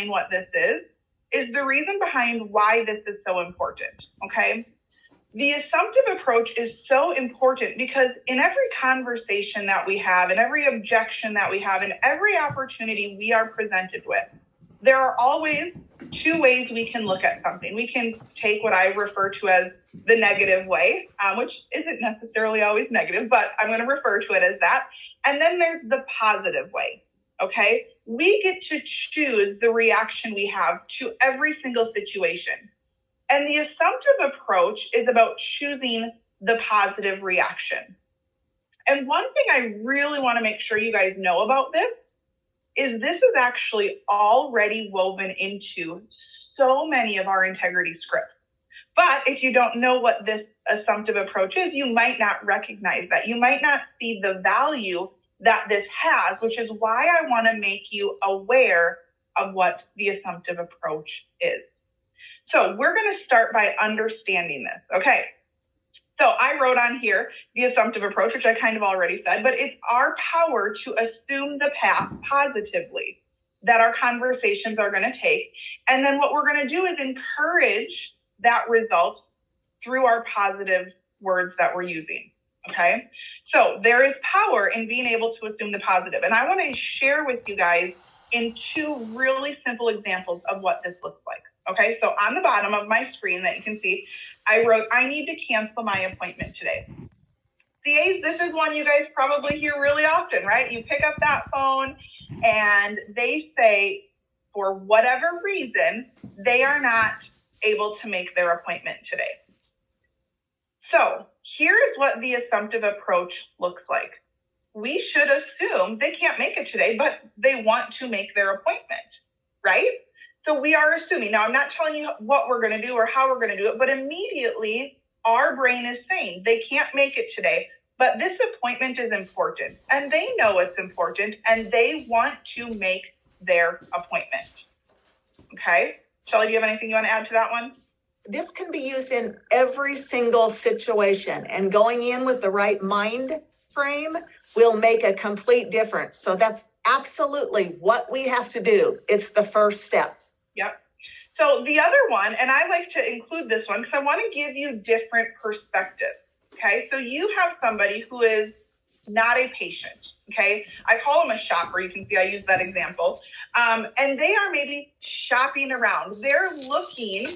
explain what this is the reason behind why this is so important, okay? The assumptive approach is so important because in every conversation that we have, in every objection that we have, in every opportunity we are presented with, there are always two ways we can look at something. We can take what I refer to as the negative way, which isn't necessarily always negative, but I'm going to refer to it as that. And then there's the positive way, okay? We get to choose the reaction we have to every single situation. And the assumptive approach is about choosing the positive reaction. And one thing I really want to make sure you guys know about this is actually already woven into so many of our integrity scripts. But if you don't know what this assumptive approach is, you might not recognize that. You might not see the value that this has, which is why I want to make you aware of what the assumptive approach is. So we're going to start by understanding this. Okay. So I wrote on here the assumptive approach, which I kind of already said, but it's our power to assume the path positively that our conversations are going to take. And then what we're going to do is encourage that result through our positive words that we're using. Okay. So there is power in being able to assume the positive. And I want to share with you guys in two really simple examples of what this looks like. Okay. So on the bottom of my screen that you can see, I wrote, I need to cancel my appointment today. CAs, this is one you guys probably hear really often, right? You pick up that phone and they say, for whatever reason, they are not able to make their appointment today. So here is what the assumptive approach looks like. We should assume they can't make it today, but they want to make their appointment, right? So we are assuming. Now, I'm not telling you what we're going to do or how we're going to do it, but immediately our brain is saying they can't make it today, but this appointment is important. And they know it's important, and they want to make their appointment. Okay? Shelley, do you have anything you want to add to that one? This can be used in every single situation, and going in with the right mind frame will make a complete difference. So that's absolutely what we have to do. It's the first step. Yep. So the other one, and I like to include this one because I want to give you different perspectives. Okay. So you have somebody who is not a patient. Okay. I call them a shopper. You can see I use that example. And they are maybe shopping around. They're looking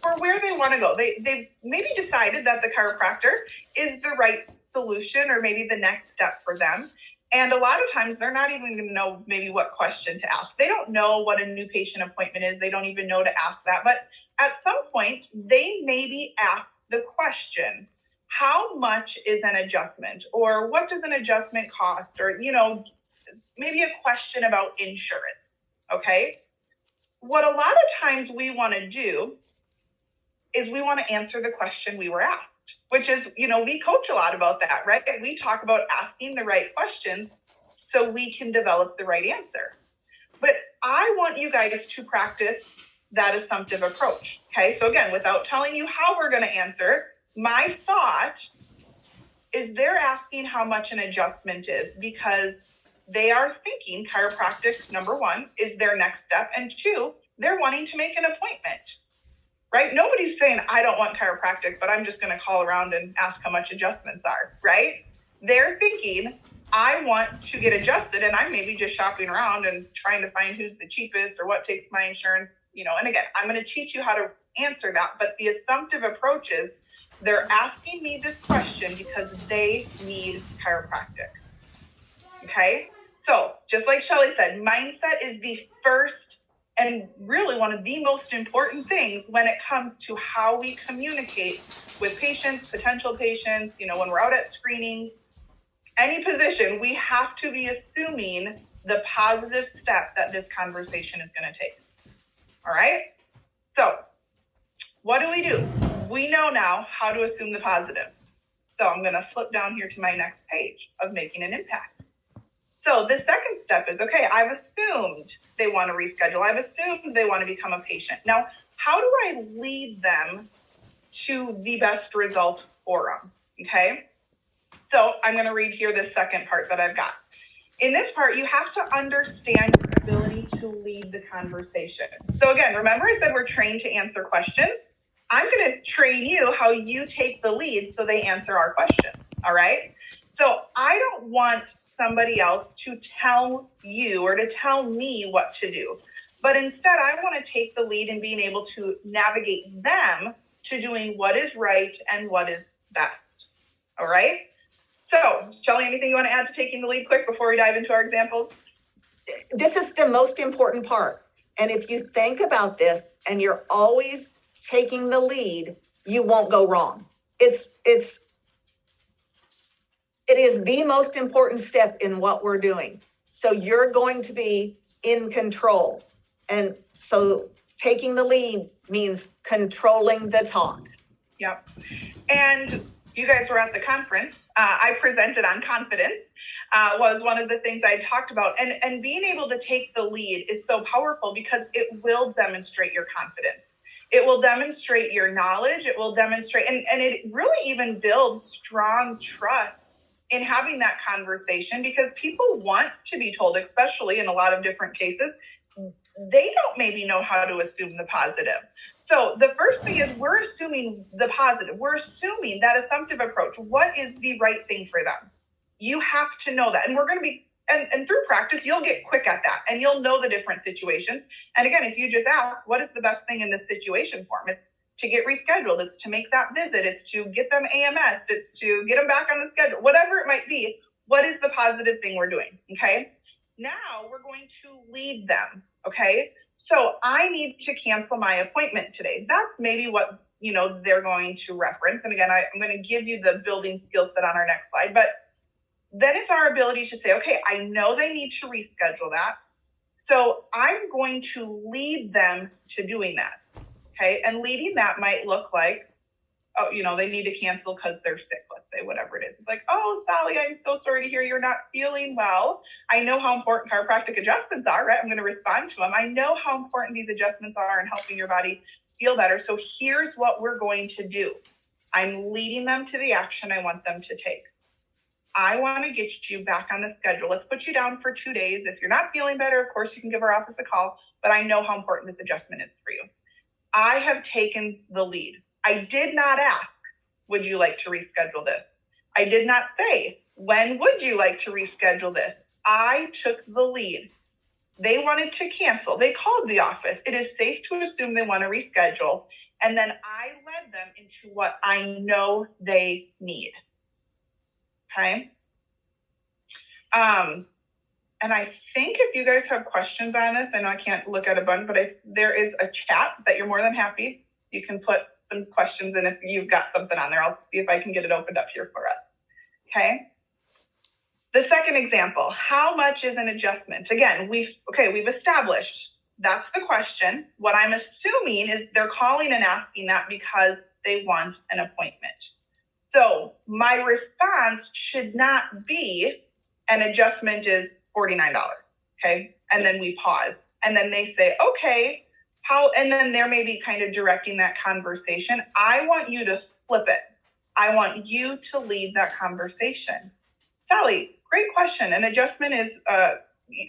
for where they want to go. They've maybe decided that the chiropractor is the right solution or maybe the next step for them. And a lot of times they're not even going to know maybe what question to ask. They don't know what a new patient appointment is. They don't even know to ask that. But at some point, they maybe ask the question, how much is an adjustment? Or what does an adjustment cost? Or, maybe a question about insurance, okay? What a lot of times we want to do is we want to answer the question we were asked. Which is, we coach a lot about that, right? We talk about asking the right questions so we can develop the right answer. But I want you guys to practice that assumptive approach, okay? So again, without telling you how we're going to answer, my thought is they're asking how much an adjustment is because they are thinking chiropractic, number one, is their next step, and two, they're wanting to make an appointment. Right? Nobody's saying, I don't want chiropractic, but I'm just going to call around and ask how much adjustments are, right? They're thinking, I want to get adjusted, and I'm maybe just shopping around and trying to find who's the cheapest or what takes my insurance, and again, I'm going to teach you how to answer that, but the assumptive approach is they're asking me this question because they need chiropractic, okay? So just like Shelley said, mindset is the first and really one of the most important things when it comes to how we communicate with patients, potential patients, when we're out at screening, any position, we have to be assuming the positive step that this conversation is going to take. All right? So what do? We know now how to assume the positive. So I'm going to flip down here to my next page of making an impact. So the second step is, okay, I've assumed they want to reschedule. I've assumed they want to become a patient. Now, how do I lead them to the best result for them? Okay. So I'm going to read here the second part that I've got. In this part, you have to understand your ability to lead the conversation. So again, remember I said we're trained to answer questions. I'm going to train you how you take the lead so they answer our questions. All right. So I don't want somebody else to tell you or to tell me what to do, but instead I want to take the lead in being able to navigate them to doing what is right and what is best. All right. So Shelly, anything you want to add to taking the lead quick before we dive into our examples? This is the most important part. And if you think about this and you're always taking the lead, you won't go wrong. It is the most important step in what we're doing. So you're going to be in control. And so taking the lead means controlling the talk. Yep. And you guys were at the conference. I presented on confidence. Was one of the things I talked about. And being able to take the lead is so powerful because it will demonstrate your confidence. It will demonstrate your knowledge. It will demonstrate, and it really even builds strong trust in having that conversation, because people want to be told, especially in a lot of different cases, they don't maybe know how to assume the positive. So the first thing is we're assuming the positive. We're assuming that assumptive approach. What is the right thing for them? You have to know that. And we're going to be, and through practice, you'll get quick at that and you'll know the different situations. And again, if you just ask, what is the best thing in this situation for them? It's to get rescheduled. It's to make that visit. It's to get them AMS. It's to get them back on the schedule, whatever it might be. What is the positive thing we're doing? Okay. Now we're going to lead them. Okay. So I need to cancel my appointment today. That's maybe what, they're going to reference. And again, I'm going to give you the building skill set on our next slide, but then it's our ability to say, okay, I know they need to reschedule that. So I'm going to lead them to doing that. Okay. And leading that might look like, they need to cancel because they're sick, let's say, whatever it is. It's like, oh, Sally, I'm so sorry to hear you're not feeling well. I know how important chiropractic adjustments are, right? I'm going to respond to them. I know how important these adjustments are in helping your body feel better. So here's what we're going to do. I'm leading them to the action I want them to take. I want to get you back on the schedule. Let's put you down for 2 days. If you're not feeling better, of course, you can give our office a call, but I know how important this adjustment is for you. I have taken the lead. I did not ask, would you like to reschedule this? I did not say, when would you like to reschedule this? I took the lead. They wanted to cancel. They called the office. It is safe to assume they want to reschedule. And then I led them into what I know they need. Okay. And I think if you guys have questions on this, I know I can't look at a bunch, but there is a chat that you're more than happy. You can put some questions in if you've got something on there. I'll see if I can get it opened up here for us. Okay. The second example, how much is an adjustment? Again, we've established that's the question. What I'm assuming is they're calling and asking that because they want an appointment. So my response should not be an adjustment is $49. Okay. And then we pause and then they say, okay, how, and then they're maybe kind of directing that conversation. I want you to flip it. I want you to lead that conversation. Sally, great question. An adjustment is,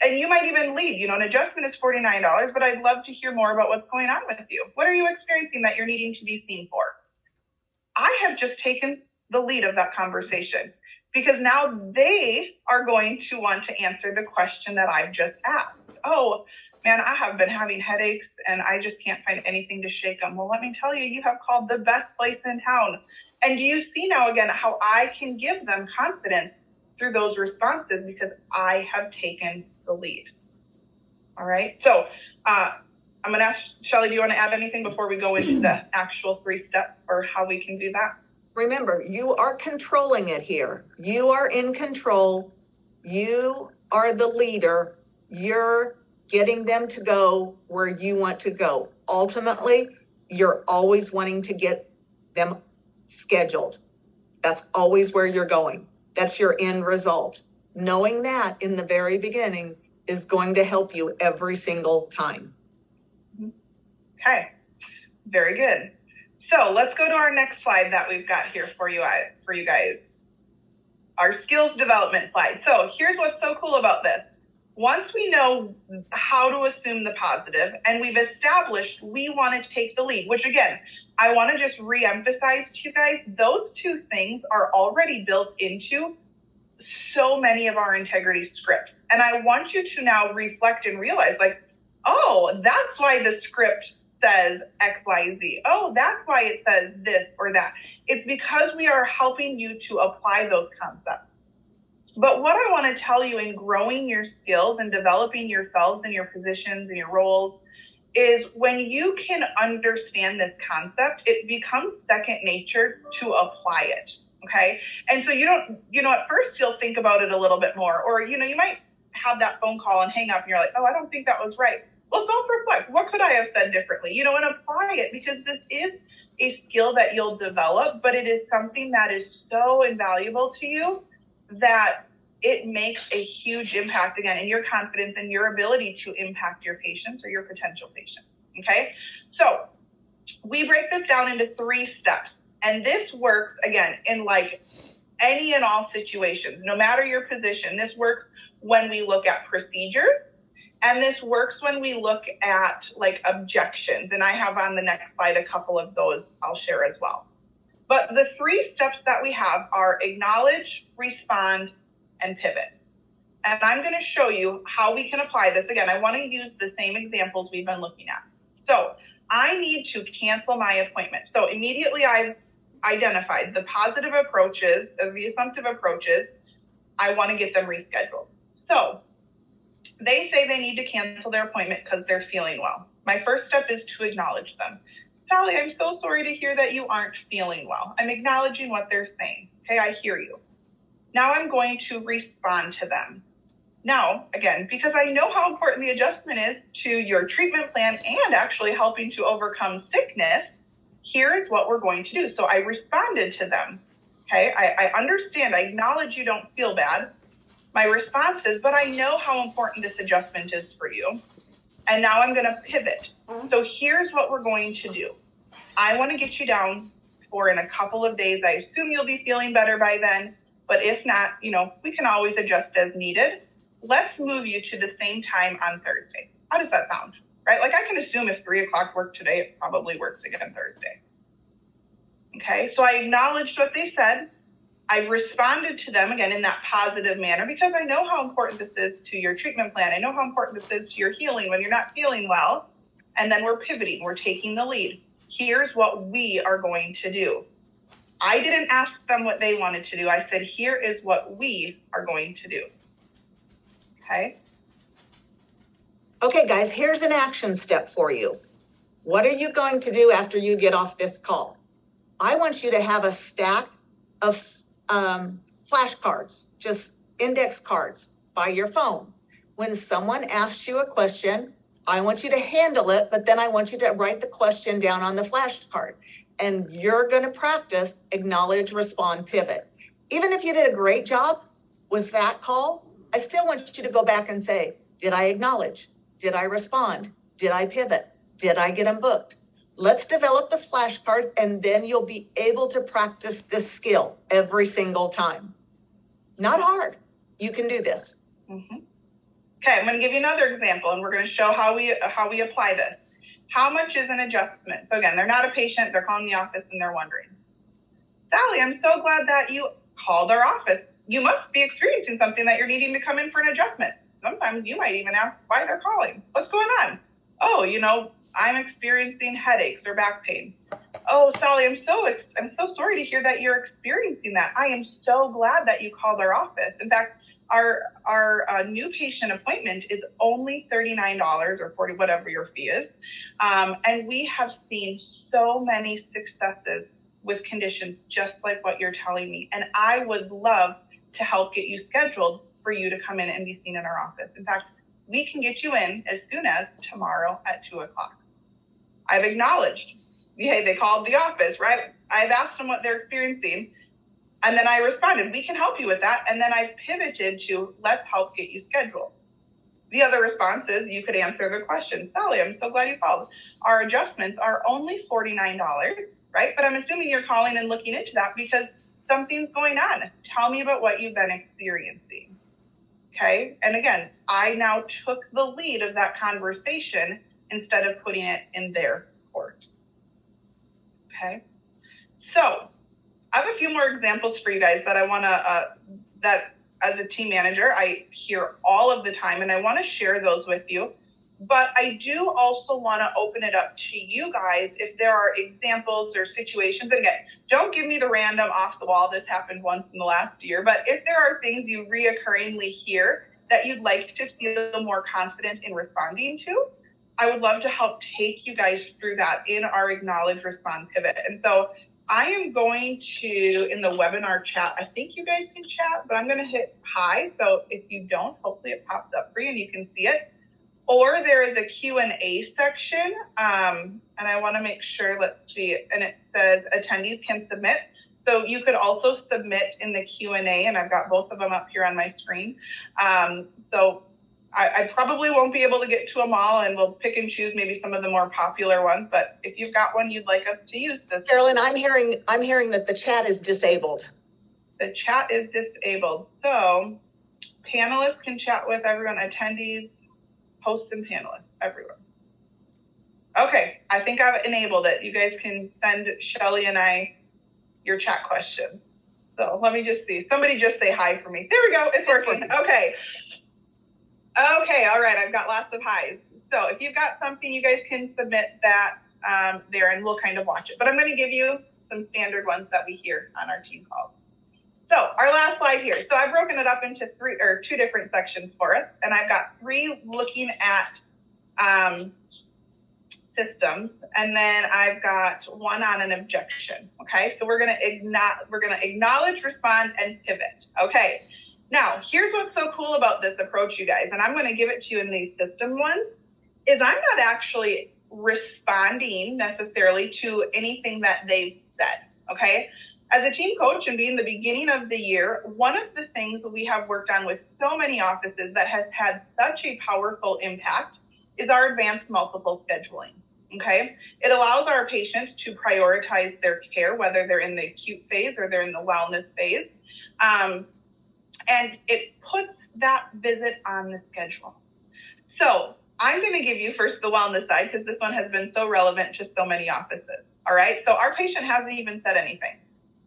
and you might even lead, an adjustment is $49, but I'd love to hear more about what's going on with you. What are you experiencing that you're needing to be seen for? I have just taken the lead of that conversation because now they are going to want to answer the question that I've just asked. Oh, man, I have been having headaches and I just can't find anything to shake them. Well, let me tell you, you have called the best place in town. And do you see now again how I can give them confidence through those responses because I have taken the lead. All right. So I'm going to ask Shelly, do you want to add anything before we go into the actual 3 steps or how we can do that? Remember, you are controlling it here. You are in control. You are the leader. You're getting them to go where you want to go. Ultimately, you're always wanting to get them scheduled. That's always where you're going. That's your end result. Knowing that in the very beginning is going to help you every single time. Okay, very good. So let's go to our next slide that we've got here for you guys. Our skills development slide. So here's what's so cool about this. Once we know how to assume the positive and we've established we want to take the lead, which again, I want to just re-emphasize to you guys, those two things are already built into so many of our integrity scripts. And I want you to now reflect and realize, like, oh, that's why the script says X, Y, Z. Oh, that's why it says this or that. It's because we are helping you to apply those concepts. But what I want to tell you in growing your skills and developing yourselves and your positions and your roles is when you can understand this concept, it becomes second nature to apply it. Okay. And so you don't, at first you'll think about it a little bit more, or, you might have that phone call and hang up and you're like, oh, I don't think that was right. Well, self-reflect. What could I have said differently? And apply it, because this is a skill that you'll develop, but it is something that is so invaluable to you that it makes a huge impact, again, in your confidence and your ability to impact your patients or your potential patients. Okay. So we break this down into 3 steps. And this works, again, in like any and all situations, no matter your position. This works when we look at procedures, and this works when we look at like objections. And I have on the next slide a couple of those I'll share as well. But the 3 steps that we have are acknowledge, respond, and pivot. And I'm going to show you how we can apply this. Again, I want to use the same examples we've been looking at. So I need to cancel my appointment. So immediately I've identified the positive approaches, the assumptive approaches. I want to get them rescheduled. So they say they need to cancel their appointment because they're feeling well. My first step is to acknowledge them. Sally, I'm so sorry to hear that you aren't feeling well. I'm acknowledging what they're saying. Okay, I hear you. Now I'm going to respond to them. Now, again, because I know how important the adjustment is to your treatment plan and actually helping to overcome sickness, here is what we're going to do. So I responded to them. Okay, I understand. I acknowledge you don't feel bad. My response is, but I know how important this adjustment is for you. And now I'm going to pivot. So here's what we're going to do. I want to get you down for in a couple of days. I assume you'll be feeling better by then. But if not, we can always adjust as needed. Let's move you to the same time on Thursday. How does that sound? Right? Like I can assume if 3 o'clock worked today, it probably works again Thursday. Okay, so I acknowledged what they said. I responded to them again in that positive manner because I know how important this is to your treatment plan. I know how important this is to your healing when you're not feeling well. And then we're pivoting, we're taking the lead. Here's what we are going to do. I didn't ask them what they wanted to do. I said, here is what we are going to do. Okay. Okay, guys, here's an action step for you. What are you going to do after you get off this call? I want you to have a stack of flashcards, just index cards by your phone. When someone asks you a question, I want you to handle it, but then I want you to write the question down on the flashcard. And you're going to practice acknowledge, respond, pivot. Even if you did a great job with that call, I still want you to go back and say, did I acknowledge? Did I respond? Did I pivot? Did I get them booked? Let's develop the flashcards, and then you'll be able to practice this skill every single time. Not hard. You can do this. Mm-hmm. Okay, I'm going to give you another example, and we're going to show how we apply this. How much is an adjustment? So again, they're not a patient. They're calling the office, and they're wondering, Sally, I'm so glad that you called our office. You must be experiencing something that you're needing to come in for an adjustment. Sometimes you might even ask why they're calling. What's going on? Oh, I'm experiencing headaches or back pain. Oh, Sally, I'm so sorry to hear that you're experiencing that. I am so glad that you called our office. In fact, our new patient appointment is only $39 or $40, whatever your fee is. And we have seen so many successes with conditions just like what you're telling me. And I would love to help get you scheduled for you to come in and be seen in our office. In fact, we can get you in as soon as tomorrow at 2 o'clock. I've acknowledged, hey, they called the office, right? I've asked them what they're experiencing. And then I responded, we can help you with that. And then I pivoted to, let's help get you scheduled. The other response is, you could answer the question, Sally, I'm so glad you called. Our adjustments are only $49, right? But I'm assuming you're calling and looking into that because something's going on. Tell me about what you've been experiencing. Okay. And again, I now took the lead of that conversation instead of putting it in their court. Okay. So I have a few more examples for you guys that I want to, that as a team manager, I hear all of the time, and I want to share those with you. But I do also want to open it up to you guys if there are examples or situations. And again, don't give me the random off the wall, this happened once in the last year, but if there are things you reoccurringly hear that you'd like to feel more confident in responding to, I would love to help take you guys through that in our Acknowledge, Respond, Pivot. And so I am going to, in the webinar chat, I think you guys can chat, but I'm going to hit hi. So if you don't, hopefully it pops up for you and you can see it. Or there is a Q&A section, and I want to make sure, let's see, and it says attendees can submit. So you could also submit in the Q&A, and I've got both of them up here on my screen. So I probably won't be able to get to them all, and we'll pick and choose maybe some of the more popular ones. But if you've got one you'd like us to use this. Carolyn, I'm hearing that the chat is disabled. The chat is disabled. So panelists can chat with everyone, attendees, hosts and panelists, everyone. Okay, I think I've enabled it. You guys can send Shelly and I your chat questions. So let me just see. Somebody just say hi for me. There we go, it's working. Okay. Okay, all right, I've got lots of highs. So if you've got something, you guys can submit that there and we'll kind of watch it. But I'm gonna give you some standard ones that we hear on our team calls. So our last slide here. So I've broken it up into two different sections for us. And I've got three looking at systems. And then I've got one on an objection. Okay. So we're going to acknowledge, respond, and pivot. Okay. Now, here's what's so cool about this approach, you guys, and I'm going to give it to you in these system ones, is I'm not actually responding necessarily to anything that they've said. Okay. As a team coach and being the beginning of the year, one of the things we have worked on with so many offices that has had such a powerful impact is our advanced multiple scheduling, okay? It allows our patients to prioritize their care, whether they're in the acute phase or they're in the wellness phase, and it puts that visit on the schedule. So I'm gonna give you first the wellness side because this one has been so relevant to so many offices, all right? So our patient hasn't even said anything.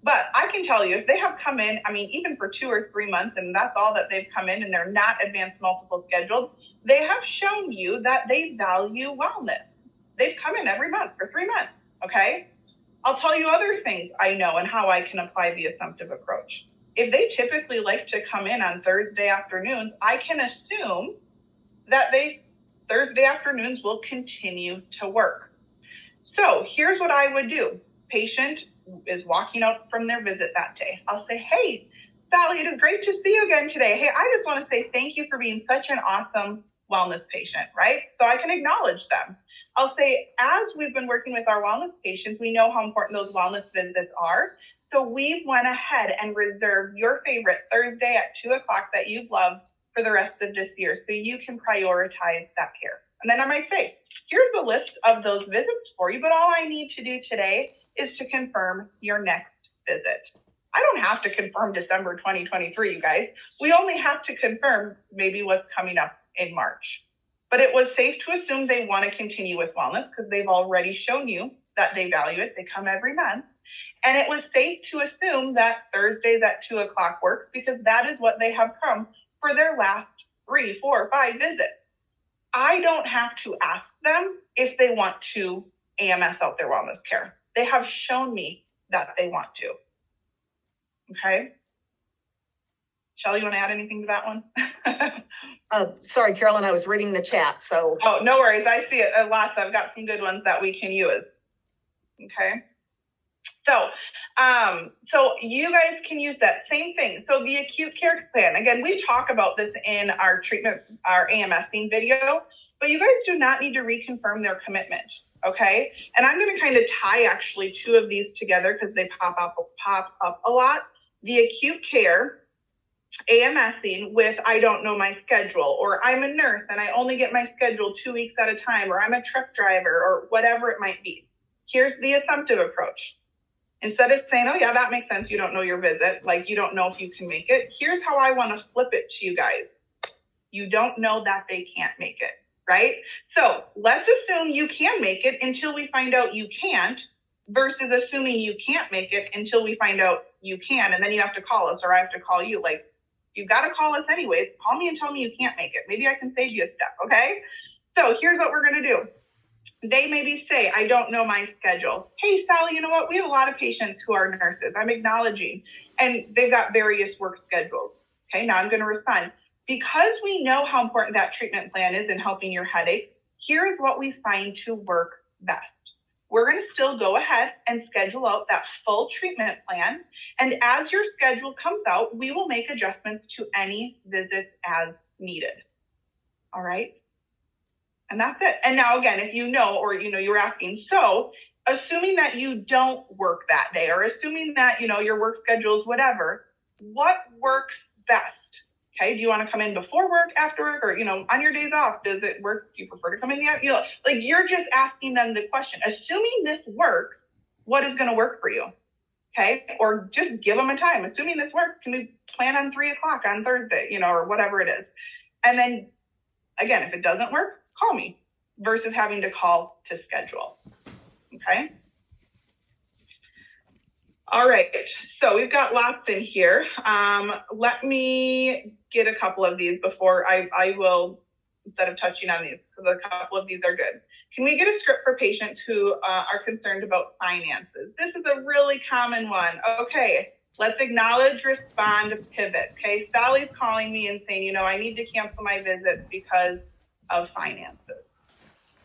But I can tell you, if they have come in, I mean, even for 2 or 3 months, and that's all that they've come in and they're not advanced multiple scheduled, they have shown you that they value wellness. They've come in every month for 3 months, okay? I'll tell you other things I know and how I can apply the assumptive approach. If they typically like to come in on Thursday afternoons, I can assume that Thursday afternoons will continue to work. So here's what I would do. Patient is walking out from their visit that day. I'll say, hey, Sally, it is great to see you again today. Hey, I just want to say thank you for being such an awesome wellness patient, right? So I can acknowledge them. I'll say, as we've been working with our wellness patients, we know how important those wellness visits are. So we went ahead and reserved your favorite Thursday at 2 o'clock that you've loved for the rest of this year so you can prioritize that care. And then I might say, here's a list of those visits for you, but all I need to do today is to confirm your next visit. I don't have to confirm December 2023, you guys. We only have to confirm maybe what's coming up in March. But it was safe to assume they want to continue with wellness because they've already shown you that they value it. They come every month. And it was safe to assume that Thursdays at 2 o'clock works because that is what they have come for their last 3, 4, 5 visits. I don't have to ask them if they want to AMS out their wellness care. They have shown me that they want to. Okay. Shelley, you want to add anything to that one? Sorry, Carolyn, I was reading the chat, so. Oh, no worries. I see it lots. I've got some good ones that we can use. Okay. So you guys can use that same thing. So the acute care plan, again, we talk about this in our treatment, our AMSing video, but you guys do not need to reconfirm their commitment. Okay. And I'm going to kind of tie actually 2 of these together because they pop up a lot. The acute care AMSing with, I don't know my schedule, or I'm a nurse and I only get my schedule 2 weeks at a time, or I'm a truck driver, or whatever it might be. Here's the assumptive approach. Instead of saying, oh yeah, that makes sense, you don't know your visit, like you don't know if you can make it. Here's how I want to flip it to you guys. You don't know that they can't make it, right? So let's assume you can make it until we find out you can't, versus assuming you can't make it until we find out you can, and then you have to call us or I have to call you. Like, you've got to call us anyways. Call me and tell me you can't make it. Maybe I can save you a step, okay? So here's what we're going to do. They maybe say, I don't know my schedule. Hey, Sally, you know what? We have a lot of patients who are nurses. I'm acknowledging, and they've got various work schedules. Okay, now I'm going to respond. Because we know how important that treatment plan is in helping your headache, here is what we find to work best. We're going to still go ahead and schedule out that full treatment plan. And as your schedule comes out, we will make adjustments to any visits as needed. All right. And that's it. And now again, if you know, or, you were asking, so assuming that you don't work that day, or assuming that, your work schedule is whatever, what works best? Okay, do you want to come in before work, after work, or, on your days off? Does it work? Do you prefer to come in yet? You're just asking them the question. Assuming this works, what is going to work for you? Okay, or just give them a time. Assuming this works, can we plan on 3:00 on Thursday, or whatever it is? And then again, if it doesn't work, call me, versus having to call to schedule. Okay. All right, so we've got lots in here. Let me get a couple of these before I will, instead of touching on these, because a couple of these are good. Can we get a script for patients who are concerned about finances? This is a really common one. Okay, let's acknowledge, respond, pivot. Okay, Sally's calling me and saying, I need to cancel my visits because of finances.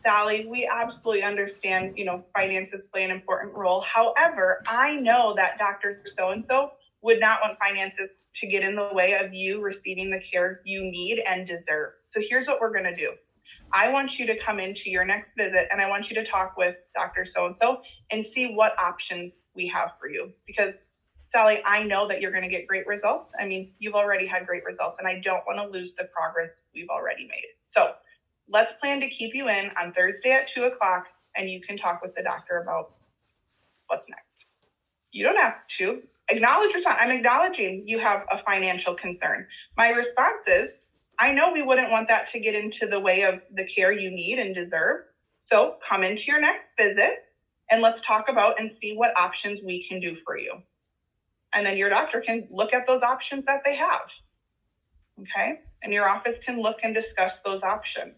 Sally, we absolutely understand, finances play an important role. However, I know that Dr. So-and-so would not want finances to get in the way of you receiving the care you need and deserve. So here's what we're going to do. I want you to come into your next visit, and I want you to talk with Dr. So-and-so and see what options we have for you. Because, Sally, I know that you're going to get great results. I mean, you've already had great results, and I don't want to lose the progress we've already made. So let's plan to keep you in on Thursday at 2:00, and you can talk with the doctor about what's next. You don't have to. Acknowledge your son. I'm acknowledging you have a financial concern. My response is, I know we wouldn't want that to get into the way of the care you need and deserve. So come into your next visit and let's talk about and see what options we can do for you. And then your doctor can look at those options that they have. Okay? And your office can look and discuss those options.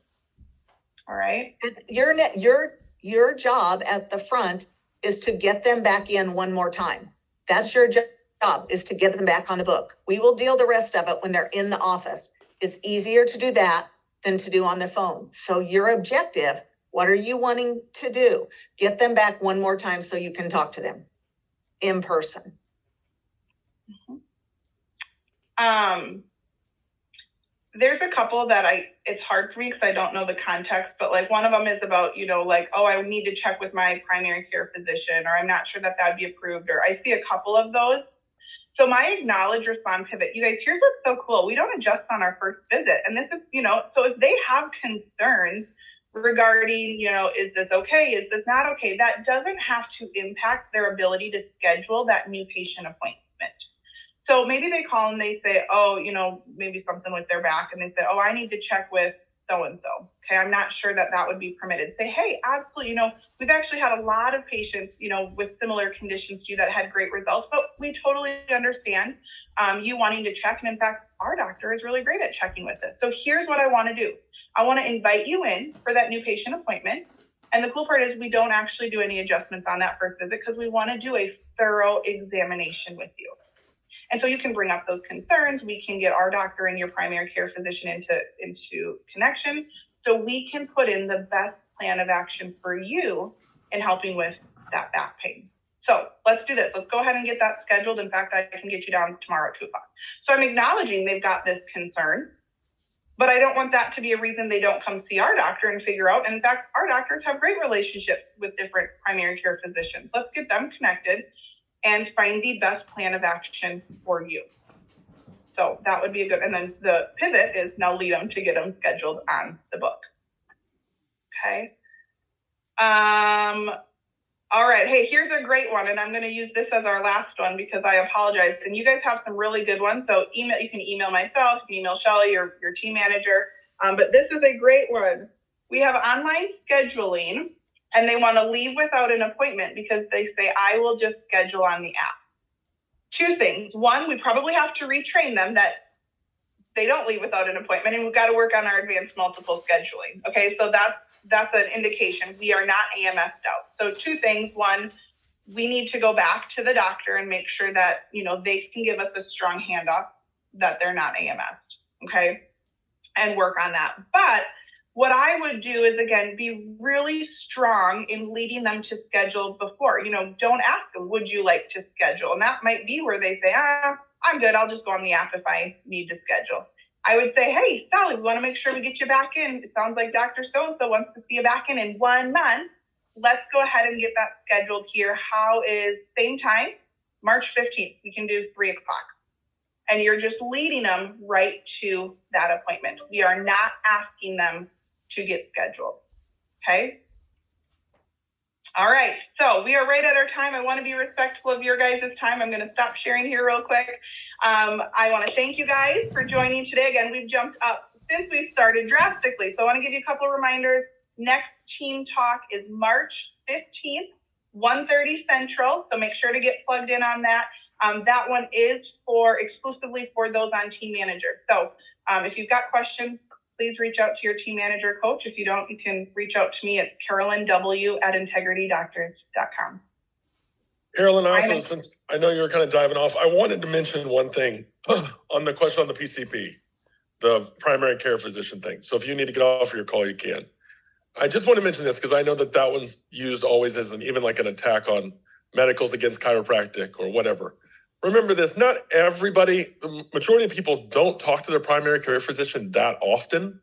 All right? Your job at the front is to get them back in one more time. That's your job, is to get them back on the book. We will deal the rest of it when they're in the office. It's easier to do that than to do on the phone. So your objective, what are you wanting to do? Get them back one more time so you can talk to them in person. There's a couple that it's hard for me because I don't know the context, but one of them is about, I need to check with my primary care physician, or I'm not sure that would be approved, or I see a couple of those. So my acknowledge, respond, pivot. You guys, here's what's so cool. We don't adjust on our first visit. And this is, so if they have concerns regarding, is this okay? Is this not okay? That doesn't have to impact their ability to schedule that new patient appointment. So maybe they call and they say, maybe something with their back, and they say, I need to check with so-and-so. Okay, I'm not sure that would be permitted. Say, hey, absolutely, we've actually had a lot of patients, with similar conditions to you that had great results, but we totally understand you wanting to check. And in fact, our doctor is really great at checking with us. So here's what I want to do. I want to invite you in for that new patient appointment. And the cool part is we don't actually do any adjustments on that first visit because we want to do a thorough examination with you. And so you can bring up those concerns. We can get our doctor and your primary care physician into connection so we can put in the best plan of action for you in helping with that back pain. So let's do this. Let's go ahead and get that scheduled. In fact, I can get you down tomorrow at 2:00. So I'm acknowledging they've got this concern, but I don't want that to be a reason they don't come see our doctor and figure out. And in fact, our doctors have great relationships with different primary care physicians. Let's get them connected and find the best plan of action for you. So that would be a good, and then the pivot is now lead them to get them scheduled on the book. Okay. All All right. Hey, here's a great one, and I'm going to use this as our last one because I apologize. And you guys have some really good ones. So you can email myself, you can email Shelly, your team manager. But this is a great one. We have online scheduling, and they want to leave without an appointment because they say, I will just schedule on the app. Two things. One, we probably have to retrain them that they don't leave without an appointment, and we've got to work on our advanced multiple scheduling. Okay, so that's an indication we are not AMS'd out. So two things. One, we need to go back to the doctor and make sure that, they can give us a strong handoff that they're not AMS'd, okay, and work on that. But what I would do is, again, be really strong in leading them to schedule before. Don't ask them, would you like to schedule? And that might be where they say, I'm good. I'll just go on the app if I need to schedule. I would say, hey, Sally, we want to make sure we get you back in. It sounds like Dr. So-and-so wants to see you back in 1 month. Let's go ahead and get that scheduled here. How is same time? March 15th. We can do 3 o'clock. And you're just leading them right to that appointment. We are not asking them to get scheduled. Okay? All right. So we are right at our time. I want to be respectful of your guys' time. I'm going to stop sharing here real quick. I want to thank you guys for joining today. Again, we've jumped up since we started drastically. So I want to give you a couple of reminders. Next team talk is March 15th, 1:30 Central. So make sure to get plugged in on that. That one is exclusively for those on team manager. So if you've got questions, please reach out to your team manager coach. If you don't, you can reach out to me at CarolynW@IntegrityDoctors.com. Carolyn, also, since I know you were kind of diving off, I wanted to mention one thing on the question on the PCP, the primary care physician thing. So if you need to get off your call, you can. I just want to mention this because I know that one's used always as even like an attack on medicals against chiropractic or whatever. Remember this, not everybody, the majority of people don't talk to their primary care physician that often.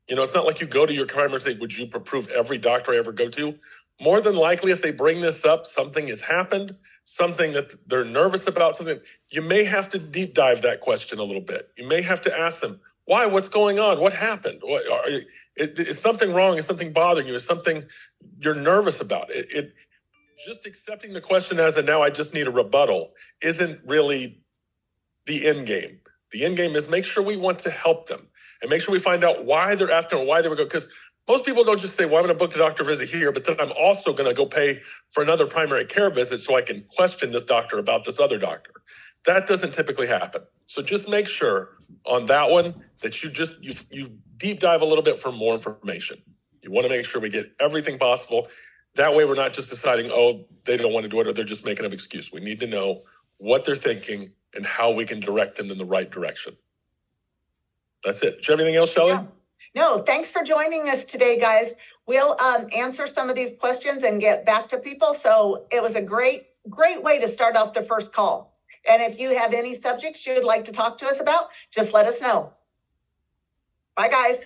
It's not like you go to your primary and say, would you approve every doctor I ever go to? More than likely, if they bring this up, something has happened, something that they're nervous about, something, you may have to deep dive that question a little bit. You may have to ask them, why, what's going on? What happened? Is something wrong? Is something bothering you? Is something you're nervous about? Just accepting the question as a now I just need a rebuttal isn't really the end game. The end game is make sure we want to help them and make sure we find out why they're asking or why they would go. Because most people don't just say, well, I'm going to book the doctor visit here, but then I'm also going to go pay for another primary care visit so I can question this doctor about this other doctor. That doesn't typically happen. So just make sure on that one that you deep dive a little bit for more information. You want to make sure we get everything possible. That way we're not just deciding, they don't want to do it or they're just making an excuse. We need to know what they're thinking and how we can direct them in the right direction. That's it. Do you have anything else, Shelly? Yeah. No, thanks for joining us today, guys. We'll answer some of these questions and get back to people. So it was a great way to start off the first call. And if you have any subjects you'd like to talk to us about, just let us know. Bye, guys.